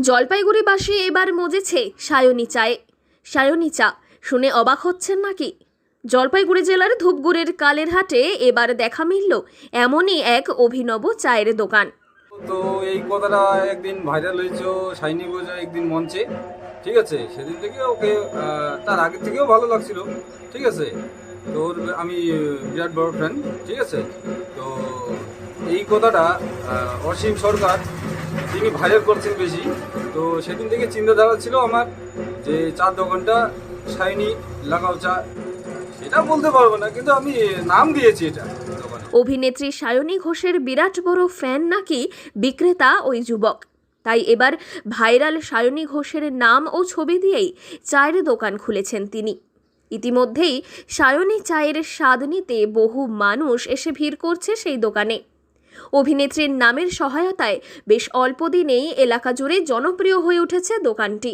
জলপাইগুড়িবাসী এবার মজেছে সায়নী চায়ে। সায়নী চা শুনে অবাক হচ্ছেন নাকি? জলপাইগুড়ি জেলার ধূপগুড়ির কালেরহাটে এবার দেখা মিলল এমনই এক অভিনব চায়ের দোকান। তো এই কথাটা একদিন ভাইরাল হয়েছে সাইনি গোজা একদিন মঞ্চে, ঠিক আছে। সেদিন থেকে ওকে তার আগে থেকেও ভালো লাগছিল, ঠিক আছে। তো আমি বিরাট বড় ফ্যান, ঠিক আছে। তো এই কথাটা অসীম সরকার তিনি ভাইরাল করছেন বেশি। তো সেদিন থেকে চিন্তাধারা ছিল আমার যে চার দোকানটা সাইনি লাগাও চা, সেটা বলতে পারবো না, কিন্তু আমি নাম দিয়েছি এটা দোকানে। অভিনেত্রী সায়নী ঘোষের বিরাট বড় ফ্যান নাকি বিক্রেতা ওই যুবক, তাই এবার ভাইরাল সায়নী ঘোষের নাম ও ছবি দিয়েই চায়ের দোকান খুলেছেন তিনি। ইতিমধ্যেই সায়নী চায়ের স্বাদ নিতে বহু মানুষ এসে ভিড় করছে সেই দোকানে। অভিনেত্রীর নামের সহায়তায় বেশ অল্প দিনেই এলাকা জুড়ে জনপ্রিয় হয়ে উঠেছে দোকানটি।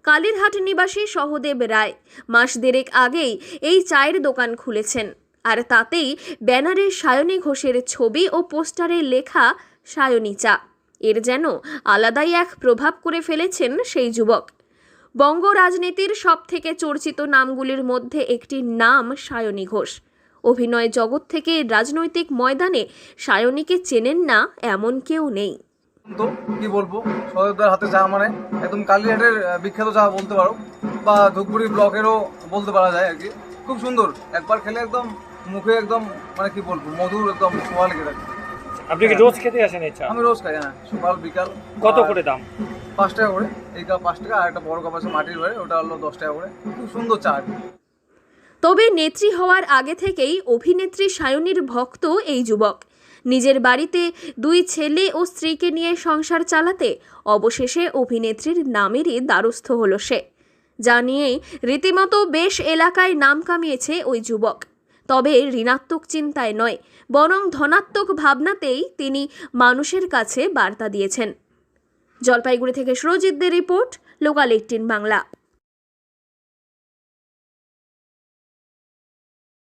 কালীরহাট নিবাসী সহদেব রায় মাস দেড়েক আগেই এই চায়ের দোকান খুলেছেন, আর তাতেই ব্যানারে সায়নী ঘোষের ছবি ও পোস্টারে লেখা সায়নী চা। এর যেন আলাদাই এক প্রভাব করে ফেলেছেন সেই যুবক। বঙ্গ রাজনীতির সব থেকে চর্চিত নামগুলির মধ্যে একটি নাম সায়নী ঘোষ। অভিনয় জগৎ থেকে রাজনৈতিক ময়দানে সায়নীকে চেনেন না এমন কেউ নেই। তো কি বলবো, সহযোদ্ধার হাতে চা মানে একদম কালীঘাটের বিখ্যাত চা বলতে পারো, বা ধূপগুড়ি ব্লকেরও বলতে পারা যায় আর কি। খুব সুন্দর, একবার খেলে একদম মুখে একদম মানে কি বলবো মধুর একদম সোয়া লেগে থাকে। আপনি কি রোজ খেতে আসেন এই চা? আমি রোজ খাই, হ্যাঁ, সকাল বিকাল। কত করে দাম? 5 টাকা করে এই কাপ, 5 টাকা। আর একটা বড় কাপ আছে মাটির বাড়ি, ওটা হলো 10 টাকা করে। খুব সুন্দর চা আর কি। তবে নেত্রী হওয়ার আগে থেকেই অভিনেত্রী সায়নীর ভক্ত এই যুবক। নিজের বাড়িতে 2 ছেলে ও স্ত্রীকে নিয়ে সংসার চালাতে অবশেষে অভিনেত্রীর নামেরই দ্বারস্থ হলো সে, যা নিয়েই রীতিমতো বেশ এলাকায় নাম কামিয়েছে ওই যুবক। তবে ঋণাত্মক চিন্তায় নয়, বরং ধনাত্মক ভাবনাতেই তিনি মানুষের কাছে বার্তা দিয়েছেন। জলপাইগুড়ি থেকে সুরজিৎদের রিপোর্ট, লোকাল 18 বাংলা।